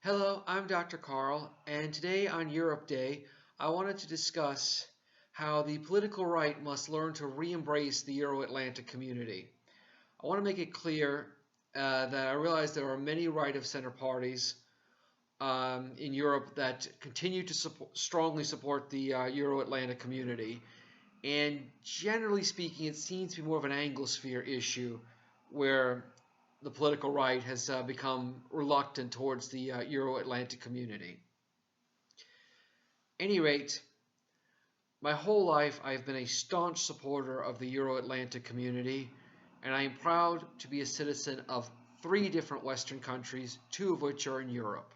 Hello, I'm Dr. Carl, and today on Europe Day, I wanted to discuss how the political right must learn to re-embrace the Euro-Atlantic community. I want to make it clear that I realize there are many right-of-center parties in Europe that continue to strongly support the Euro-Atlantic community, and generally speaking, it seems to be more of an Anglosphere issue where the political right has become reluctant towards the Euro-Atlantic community. At any rate, my whole life I've been a staunch supporter of the Euro-Atlantic community, and I am proud to be a citizen of 3 different Western countries, 2 of which are in Europe.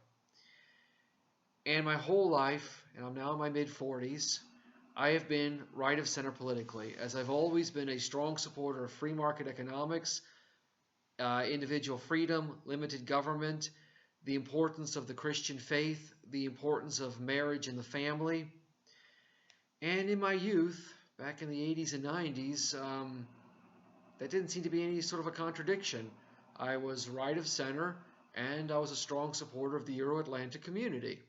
And my whole life, and I'm now in my mid-40s, I have been right of center politically, as I've always been a strong supporter of free market economics, individual freedom, limited government, the importance of the Christian faith, the importance of marriage and the family. And in my youth, back in the 80s and 90s, that didn't seem to be any sort of a contradiction. I was right of center, and I was a strong supporter of the Euro-Atlantic community.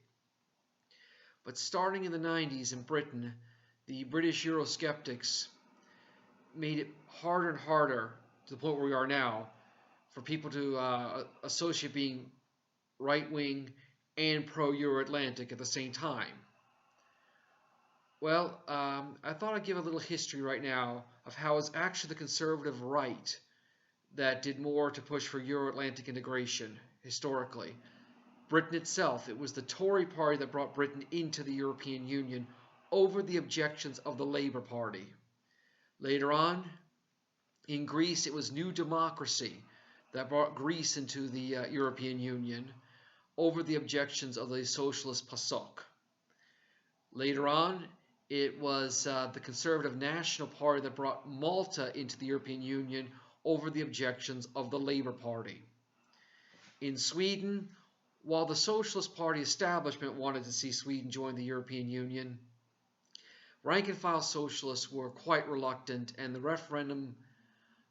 But starting in the 90s in Britain, the British Eurosceptics made it harder and harder to the point where we are now for people to associate being right-wing and pro-Euro-Atlantic at the same time. Well, I thought I'd give a little history right now of how it's actually the conservative right that did more to push for Euro-Atlantic integration historically. Britain itself, it was the Tory party that brought Britain into the European Union over the objections of the Labour Party. Later on, in Greece, it was New Democracy that brought Greece into the European Union over the objections of the socialist PASOK. Later on, it was the Conservative National Party that brought Malta into the European Union over the objections of the Labour Party. In Sweden, while the Socialist Party establishment wanted to see Sweden join the European Union, rank-and-file socialists were quite reluctant, and the referendum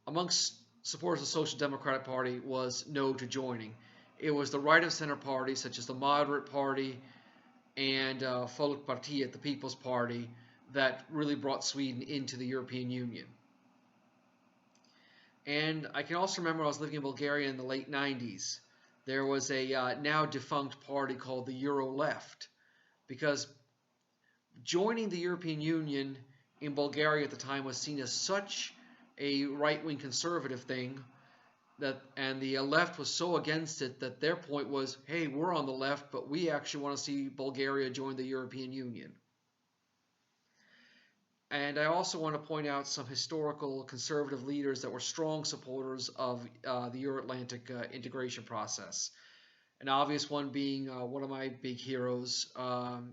amongst supporters of the Social Democratic Party was no to joining. It was the right-of-center parties, such as the Moderate Party and Folkpartiet, the People's Party, that really brought Sweden into the European Union. And I can also remember I was living in Bulgaria in the late 90s. There was a now defunct party called the Euro Left, because joining the European Union in Bulgaria at the time was seen as such a right-wing conservative thing, and the left was so against it that their point was, hey, we're on the left, but we actually want to see Bulgaria join the European Union. And I also want to point out some historical conservative leaders that were strong supporters of the Euro-Atlantic integration process. An obvious one being one of my big heroes,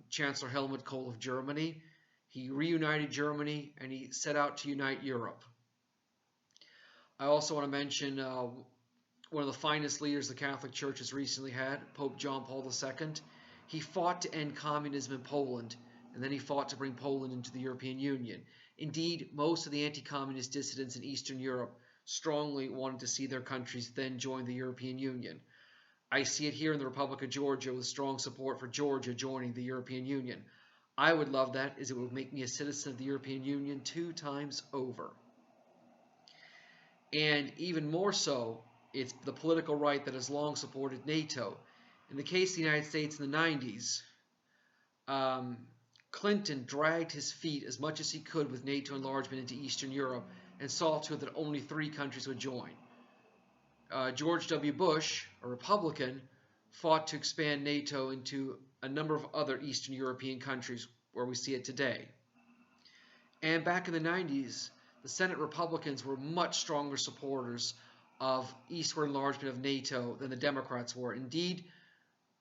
Chancellor Helmut Kohl of Germany. He reunited Germany, and he set out to unite Europe. I also want to mention one of the finest leaders the Catholic Church has recently had, Pope John Paul II. He fought to end communism in Poland, and then he fought to bring Poland into the European Union. Indeed, most of the anti-communist dissidents in Eastern Europe strongly wanted to see their countries then join the European Union. I see it here in the Republic of Georgia with strong support for Georgia joining the European Union. I would love that, as it would make me a citizen of the European Union 2 times over. And even more so, it's the political right that has long supported NATO. In the case of the United States in the 90s, Clinton dragged his feet as much as he could with NATO enlargement into Eastern Europe and saw to it that only 3 countries would join. George W. Bush, a Republican, fought to expand NATO into a number of other Eastern European countries where we see it today. And back in the 90s, the Senate Republicans were much stronger supporters of eastward enlargement of NATO than the Democrats were. Indeed,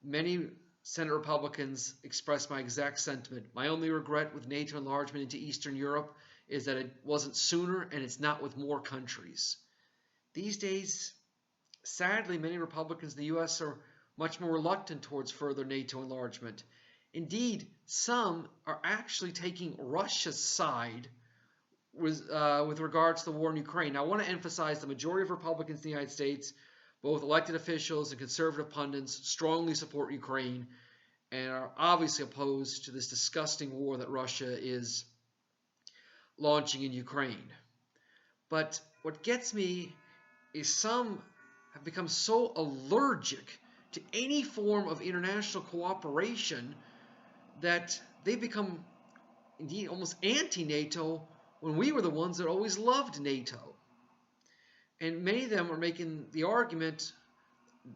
many Senate Republicans expressed my exact sentiment. My only regret with NATO enlargement into Eastern Europe is that it wasn't sooner, and it's not with more countries. These days, sadly, many Republicans in the U.S. are much more reluctant towards further NATO enlargement. Indeed, some are actually taking Russia's side with regard to the war in Ukraine. Now, I want to emphasize the majority of Republicans in the United States Both elected officials and conservative pundits strongly support Ukraine and are obviously opposed to this disgusting war that Russia is launching in Ukraine. But what gets me is some have become so allergic to any form of international cooperation that they've become indeed almost anti-NATO when we were the ones that always loved NATO. And many of them are making the argument,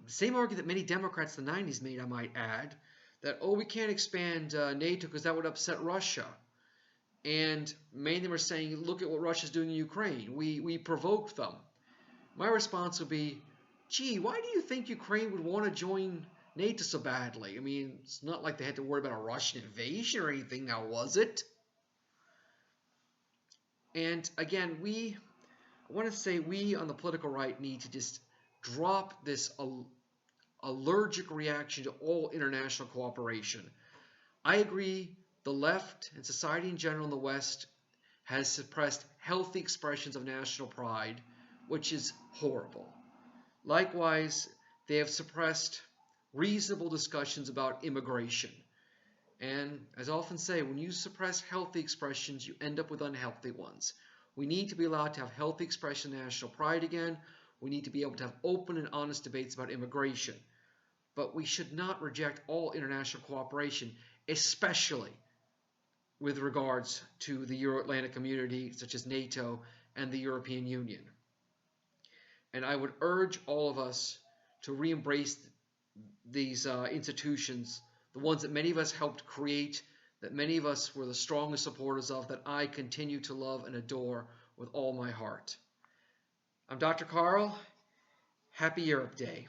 the same argument that many Democrats in the 90s made, I might add, that, oh, we can't expand NATO because that would upset Russia. And many of them are saying, look at what Russia's doing in Ukraine. We provoked them. My response would be, gee, why do you think Ukraine would want to join NATO so badly? I mean, it's not like they had to worry about a Russian invasion or anything now, was it? And again, I want to say we on the political right need to just drop this allergic reaction to all international cooperation. I agree the left and society in general in the West has suppressed healthy expressions of national pride, which is horrible. Likewise, they have suppressed reasonable discussions about immigration. And as I often say, when you suppress healthy expressions, you end up with unhealthy ones. We need to be allowed to have healthy expression of national pride again. We need to be able to have open and honest debates about immigration. But we should not reject all international cooperation, especially with regards to the Euro-Atlantic community, such as NATO and the European Union. And I would urge all of us to re-embrace these institutions, the ones that many of us helped create, that many of us were the strongest supporters of, that I continue to love and adore with all my heart. I'm Dr. Carl. Happy Europe Day.